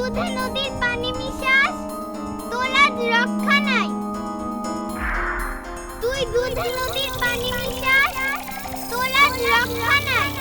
দুধে নদীর পানি মিশাস, তোর আজ রক্ষা নাই। তুই দুধে নদীর পানি মিশাস, তোর আজ রক্ষা নাই।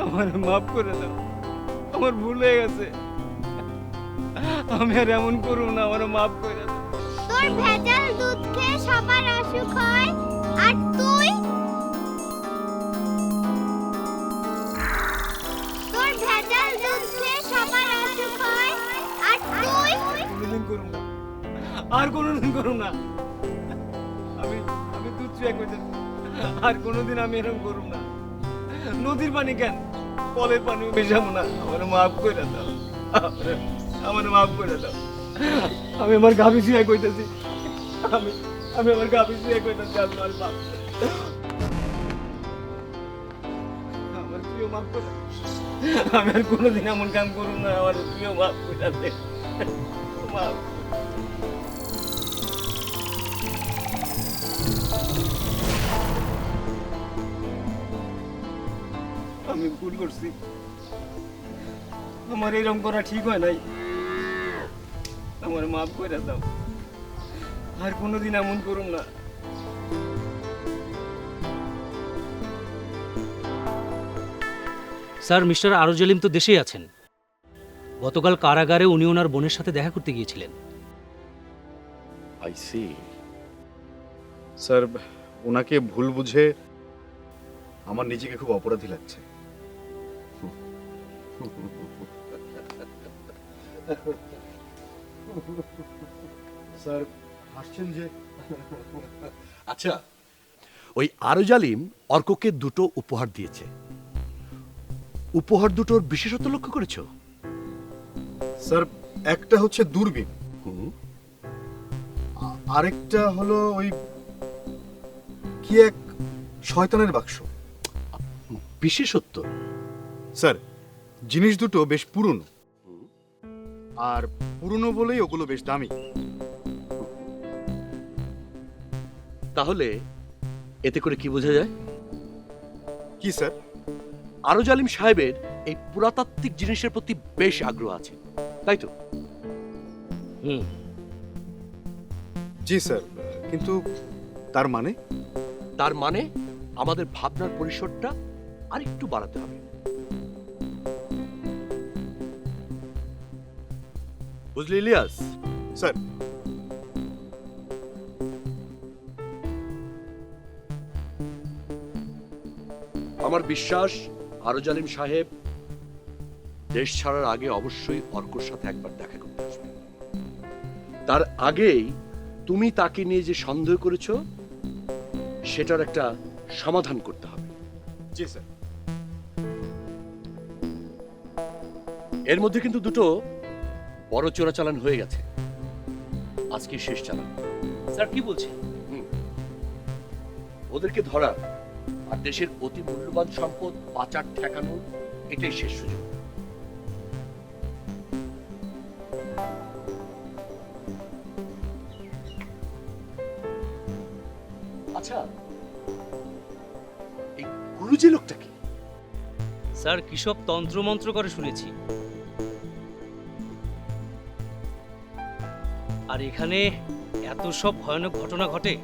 আমার মাফ করে দাও, আমার ভুল হয়ে গেছে। আমি আর এমন করব না, আমার মাফ করে দাও। তোর ভেজাল দুধ খেয়ে সবার অসুখ হয়, আর তুই তোর ভেজাল দুধ খেয়ে সবার অসুখ হয়, আর তুই কোনোদিন করব না, আর কোনোদিন করব না। আমি আমি দুধ চুয়া করতে আর কোনোদিন আমি এরকম করব না। নদীর পানি কেন, কলের পানি মেশাবো না। আমার মাফ করে দাও, আমার মাফ করে দাও। আমি আমার গাভী চুয়া কইতেছি, আমি আমি আমার গাভী চুয়া কইতেছি। আমার মাফ করে দাও। আমার প্রিয় মাফ করে দাও। আমি আর কোনোদিন এমন কাম করব না। আমার প্রিয় মাফ করে দে, মাফ। আমি ভুল করছি, আমার এরকম করা ঠিক হয় নাই। আমার মাফ করে দাও, আর কোনোদিন এমন করুন না। স্যার, মিস্টার আরজলিম তো দেশেই আছেন। গতকাল কারাগারে উনি ওনার বোনের সাথে দেখা করতে গিয়েছিলেন। I C. স্যার, ওনাকে ভুল বুঝে আমার নিজেকে খুব অপরাধী লাগছে। স্যার হাসছেন যে? আচ্ছা, ওই আরজালিম অর্ককে দুটো উপহার দিয়েছে। উপহার দুটোর বিশেষত্ব লক্ষ্য করেছো? স্যার, একটা হচ্ছে দূরবীন, আরেকটা হলো ওই কি এক শয়তানের বাক্স। বিশেষত্ব? স্যার, জিনিস দুটো বেশ পুরনো, আর পুরনো বলেই ওগুলো বেশ দামি। তাহলে এতে করে কি বোঝা যায়? কি স্যার? আরজালিম সাহেবের এই পুরাতাত্ত্বিক জিনিসের প্রতি বেশ আগ্রহ আছে, তাই তো? হুম। জি স্যার, কিন্তু তার মানে? তার মানে আমাদের ভাবনার পরিসরটা আরেকটু বাড়াতে হবে। বুঝলি ইলিয়াস? স্যার, আমার বিশ্বাস আরজালিম সাহেব দেশ ছাড়ার আগে অবশ্যই অর্কর সাথে একবার দেখা করতে আসবে। তার আগেই তুমি তাকে নিয়ে যে সন্দেহ করেছো সেটার একটা সমাধান করতে হবে। জি স্যার। এর মধ্যে কিন্তু দুটো বড় চোরাচালান হয়ে গেছে, আজকে শেষ চালান। স্যার কি বলছেন? ওদেরকে ধরা আর দেশের অতি মূল্যবান সম্পদ পাচার ঠেকানোর এটাই শেষ সুযোগ। আচ্ছা, এই গুরুজি লোকটা কি? স্যার, কি সব তন্ত্রমন্ত্র করে শুনেছি। আর এখানে এত সব ভয়ানক ঘটনা ঘটে,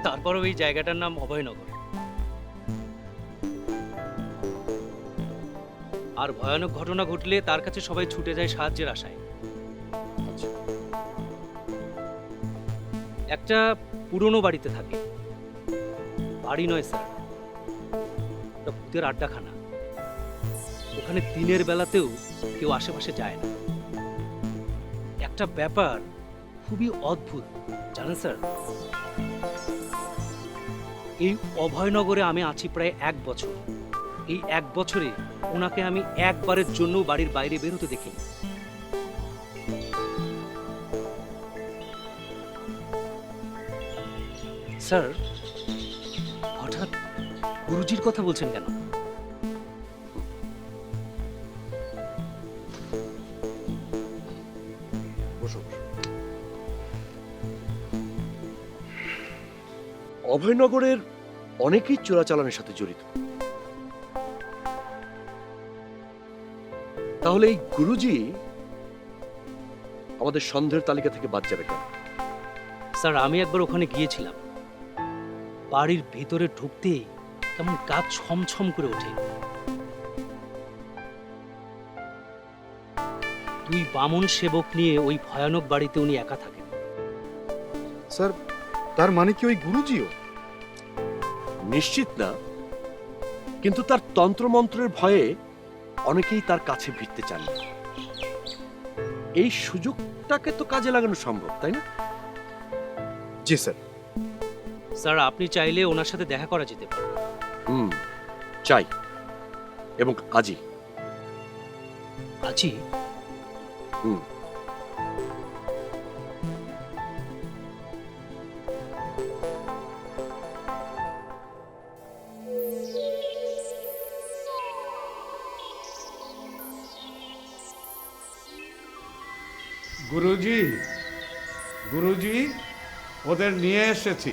তারপরেও এই জায়গাটার নাম অভয়নগর। আর ভয়ানক ঘটনা ঘটলে তার কাছে সবাই ছুটে যায় সাহায্যের আশায়। আচ্ছা, একটা পুরনো বাড়িতে থাকে। বাড়ি নয় স্যার, একটা ভূতের আড্ডাখানা। ওখানে দিনের বেলাতেও কেউ আশেপাশে যায় না। একটা ব্যাপার খুবই অদ্ভুত, জানেন স্যার? এই অভয়নগরে আমি আছি প্রায় 1 বছর। এই 1 বছরে ওনাকে আমি একবারের জন্য বাড়ির বাইরে বের হতে দেখিনি। স্যার, হঠাৎ গুরুজির কথা বলছেন কেন? বসো বসো। অভয়নগরের অনেকেই চোরাচালানের সাথে জড়িত। তাহলে এই গুরুজি আমাদের সন্দেহের তালিকা থেকে বাদ যাবে কেন? স্যার, আমি একবার ওখানে গিয়েছিলাম। বাড়ির ভিতরে ঢুকতেই কেমন গা ছমছম করে ওঠে। 2 বামন সেবক নিয়ে ওই ভয়ানক বাড়িতে উনি একা থাকেন। স্যার, তার মানে কি ওই গুরুজিও? নিশ্চিত না, কিন্তু তার তন্ত্রমন্ত্রের ভয়ে অনেকেই তার কাছে ভিড়তে চান না। এই সুযোগটাকে তো কাজে লাগানো সম্ভব, তাই না? জি স্যার। স্যার, আপনি চাইলে ওনার সাথে দেখা করা যেতে পারে। চাই, এবং আজই। আছি। গুরুজি, গুরুজি, ওদের নিয়ে এসেছি।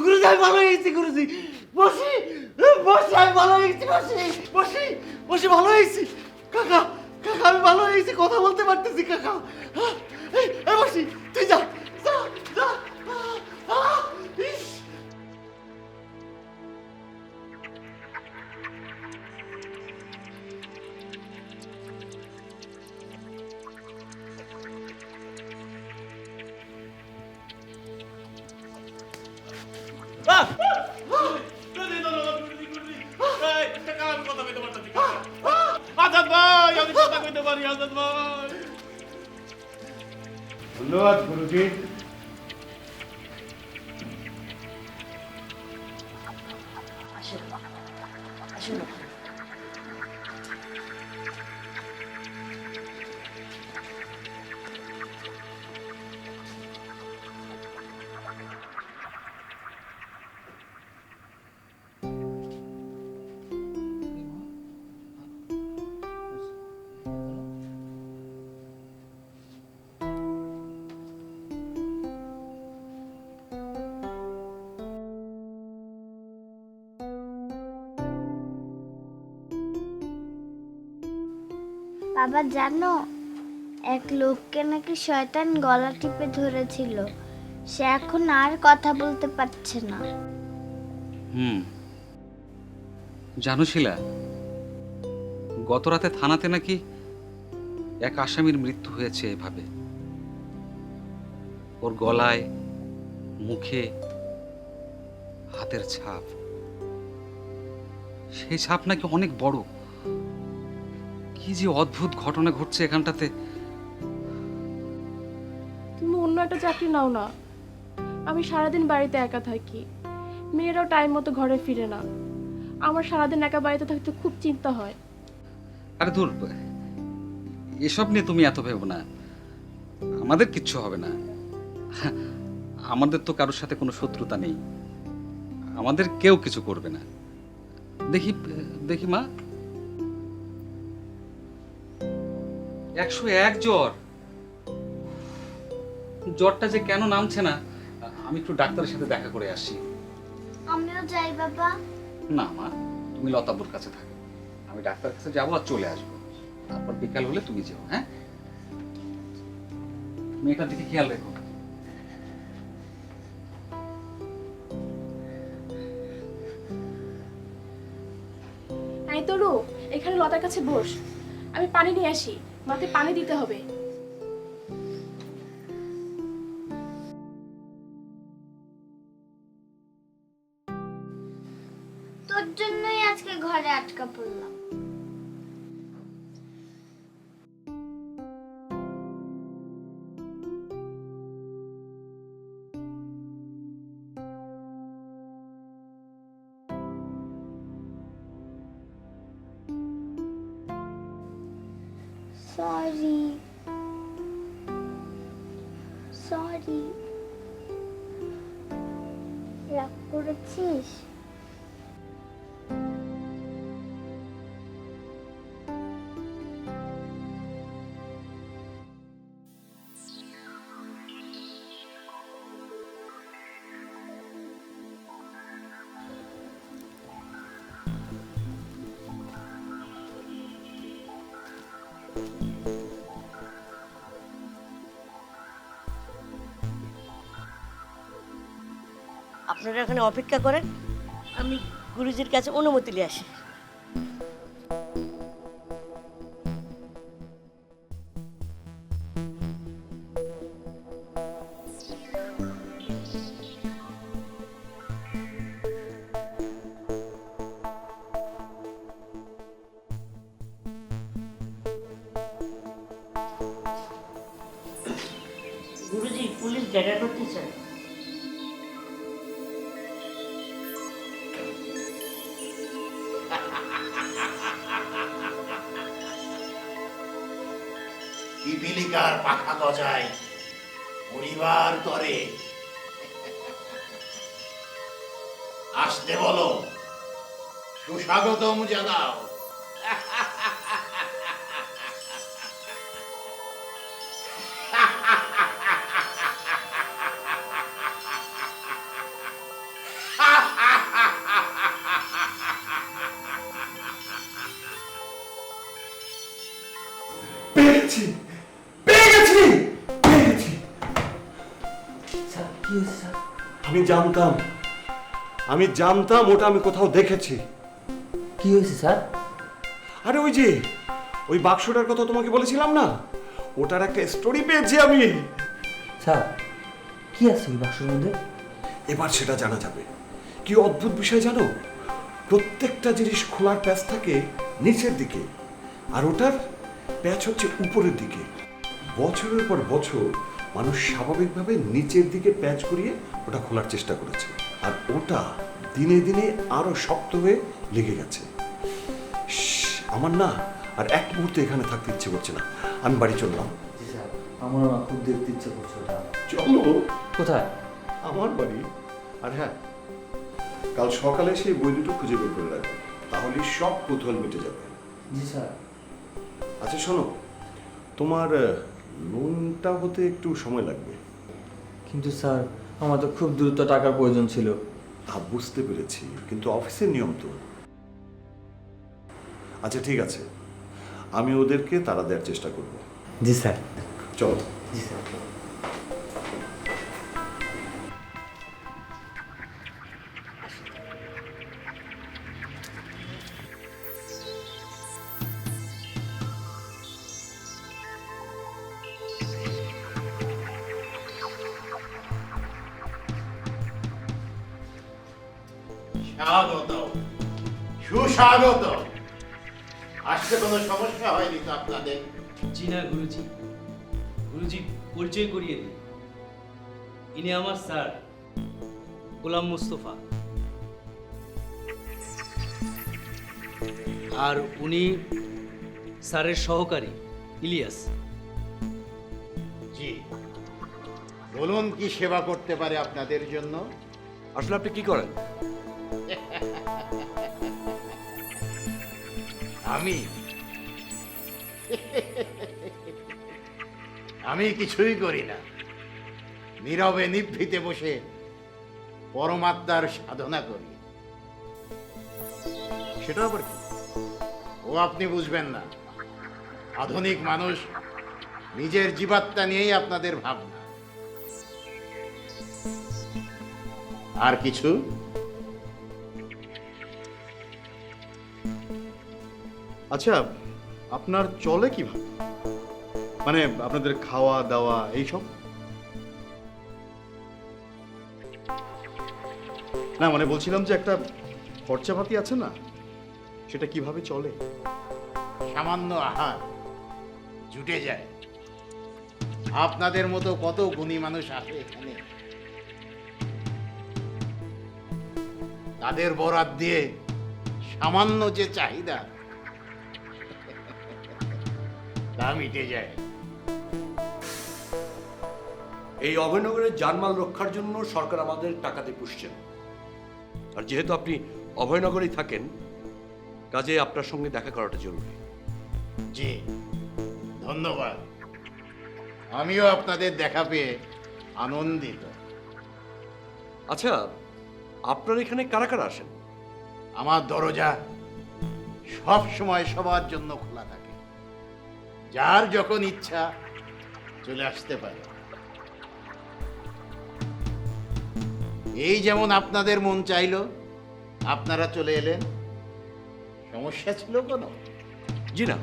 গুরুজি, আমি ভালো হয়ে গেছি। গুরুজি, বসি বসি, আমি ভালো হয়ে গেছি। বসি বসি বসি, ভালো হয়েছি। কাকা, কাকা, আমি ভালো হয়ে গেছি, কথা বলতে পারতেছি। কাকা, এই বসি, তুই যা যা যা। ইস, ধন্যবাদ গুরুজি। বাবা জানো, এক লোককে নাকি শয়তান গলা টিপে ধরেছিল। সে এখন আর কথা বলতে পারছে না। জানো শিলা, গত রাতে থানাতে নাকি এক আসামির মৃত্যু হয়েছে এভাবে। ওর গলায়, মুখে হাতের ছাপ। সেই ছাপ নাকি অনেক বড়। কি যে অদ্ভুত ঘটনা ঘটছে এখানটাতে। তুমি অন্য একটা চাকরি নাও না। আমি সারাদিন বাড়িতে একা থাকি, মেয়েরাও টাইম মতো ঘরে ফিরে না। আমার সারাদিন একা বাড়িতে থাকতে খুব চিন্তা হয়। আরে দূর, এসব নিয়ে তুমি এত ভেবো না। আমাদের কিচ্ছু হবে না। আমাদের তো কারোর সাথে কোনো শত্রুতা নেই। আমাদের কেউ কিছু করবে না। দেখি দেখি মা, 101 জ্বর। জ্বরটা যে কেন নামছে না, আমি একটু ডাক্তারের সাথে দেখা করে আসি। আমিও যাই বাবা। না মা, তুমি লতাবুর কাছে থাকো। আমি ডাক্তারের কাছে যাবো আর চলে আসবো। তারপর বিকাল হলে তুমি যেও। হ্যাঁ, মেয়েটার দিকে খেয়াল রেখো। এই তরু, এখানে লতার কাছে বস, আমি পানি নিয়ে আসি। মাকে পানি দিতে হবে। তোর জন্যই আজকে ঘরে আটকা পড়লাম। সরি সরি, রাগ করেছিস? আপনারা এখানে অপেক্ষা করেন, আমি গুরুজির কাছে অনুমতি নিয়ে আসি। গুরুজি, পুলিশ দেখা করতে চায়। পিপিলিকার পাখা গজায় পরিবার তরে, আসতে বলো, সুস্বাগতম জানাও। পেয়েছি, পেয়ে গেছি, পেয়ে গেছি। আমি জানতাম ওটা আমি কোথাও দেখেছি। কি হয়েছে স্যার? আরে ওই যে ওই বাক্সটার কথা তোমাকে বলেছিলাম না, ওটার একটা স্টোরি পেয়েছি আমি। স্যার, কি আছে ওই বাক্সের মধ্যে? এবার সেটা জানা যাবে। কি অদ্ভুত বিষয় জানো, প্রত্যেকটা জিনিস খোলার প্যাচ থাকে নিচের দিকে, আর ওটার প্যাচ হচ্ছে উপরের দিকে। বছরের পর বছর মানুষ স্বাভাবিকভাবে নিচের দিকে প্যাচ করিয়ে ওটা খোলার চেষ্টা করেছে, আর ওটা দিনে দিনে আরো শক্ত হয়ে লেগে গেছে। আমার না আর এক মুহূর্তে এখানে থাকতে ইচ্ছে করছে না, আমি বাড়ি চললাম। জি স্যার, আমারও না খুব দেখতে ইচ্ছে করছে ওটা। চলো। কোথায়? আমার বাড়ি। আর হ্যাঁ, কাল সকালে সেই বই দুটো খুঁজে বের করে রাখবে, তাহলে সব কৌতূহল মিটে যাবে। জি স্যার। আচ্ছা শোনো, তোমার লোনটা হতে একটু সময় লাগবে। কিন্তু স্যার, আমার তো খুব দ্রুত টাকার প্রয়োজন ছিল। বুঝতে পেরেছি, কিন্তু অফিসের নিয়ম তো। আচ্ছা ঠিক আছে, আমি ওদেরকে তাড়া দেওয়ার চেষ্টা করব। জি স্যার। চলো। জি স্যার। স্বাগত, সুস্বাগত। আসতে কোনো সমস্যা হয়নি তো আপনাদের? জি না গুরুজি। গুরুজি, পরিচয় করিয়ে দিই, ইনি আমার স্যার গোলাম মুস্তফা, আর উনি স্যারের সহকারী ইলিয়াস। জি, বলুন কি সেবা করতে পারে আপনাদের জন্য? আসলে আপনি কি করেন? আমি কিছুই করি না, নীরবে নিভৃতে বসে পরমাত্মার সাধনা করি। সেটা আবার কি? ও আপনি বুঝবেন না। আধুনিক মানুষ নিজের জীবাত্মা নিয়েই আপনাদের ভাবনা। আর কিছু? আচ্ছা, আপনার চলে কিভাবে? মানে আপনাদের খাওয়া দাওয়া এইসব? না মানে বলছিলাম যে একটা খরচাপাতি আছে না, সেটা কিভাবে চলে? সামান্য আহার জুটে যায়। আপনাদের মতো কত গুণী মানুষ আসে এখানে, তাদের বরাত দিয়ে সামান্য যে চাহিদা তা মিটে যায়। এই অভয়নগরের জানমাল রক্ষার জন্য সরকার আমাদের টাকা দিয়ে পুষছেন। আর যেহেতু আপনি অভয়নগরেই থাকেন, কাজে আপনার সঙ্গে দেখা করাটা জরুরি। জি, ধন্যবাদ। আমিও আপনাদের দেখা পেয়ে আনন্দিত। আচ্ছা, আপনার এখানে কারা কারা আসেন? আমার দরজা সব সময় সবার জন্য খোলা থাকে, যার যখন ইচ্ছা চলে আসতে পারে। এই যেমন আপনাদের মন চাইলো, আপনারা চলে এলেন। সমস্যা ছিল কোনো? জি না,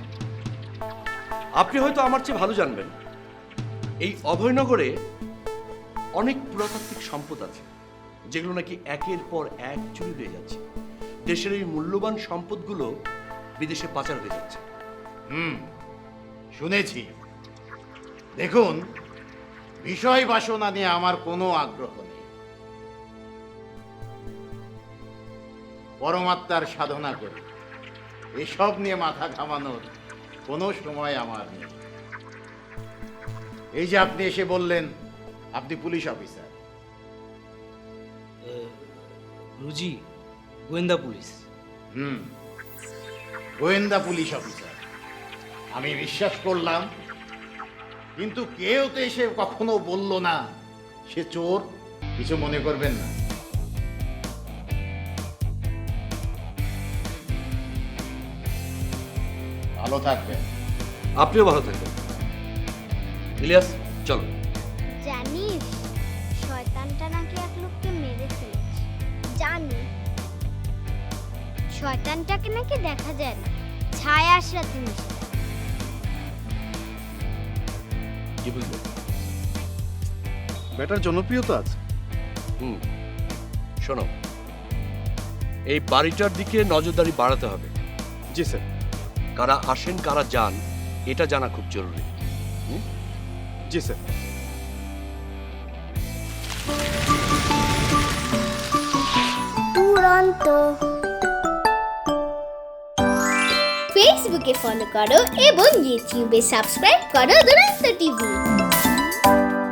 আপনি হয়তো আমার চেয়ে ভালো জানবেন, এই অভয়নগরে অনেক পুরাতাত্ত্বিক সম্পদ আছে, যেগুলো নাকি একের পর এক চুরি হয়ে যাচ্ছে। দেশের এই মূল্যবান সম্পদগুলো বিদেশে পাচার হয়ে যাচ্ছে। শুনেছি। দেখুন, বিষয় বাসনা নিয়ে আমার কোনো আগ্রহ নেই। পরমাত্মার সাধনা করি, এসব নিয়ে মাথা ঘামানোর কোনো সময় আমার নেই। এই যে আপনি এসে বললেন আপনি পুলিশ অফিসার, গুরুজি, গোয়েন্দা পুলিশ। গোয়েন্দা পুলিশ অফিসার, আমি বিশ্বাস করলাম। কিন্তু কেউ তো এসে কখনো বলল না সে চোর। কিছু মনে করবেন না। ভালো থাকবেন। আপনিও ভালো থাকবেন। ইলিয়াস, চলো। জানিস, শয়তানটা নাকি এক লোককে মেরে ফেলেছে। জানি, শয়তানটাকে নাকি দেখা যায় না, ছায়া আসরাতে মিশে। কি বুঝলেন? ব্যাটার জনপ্রিয়তা আছে। শোনো, এই বাড়িটার দিকে নজরদারি বাড়াতে হবে। জি স্যার। কারা আসেন কারা যান এটা জানা খুব জরুরি। জি স্যার। দুরন্ত। ফেসবুকে ফলো করো এবং ইউটিউবে সাবস্ক্রাইব করো দুরন্ত টিভি।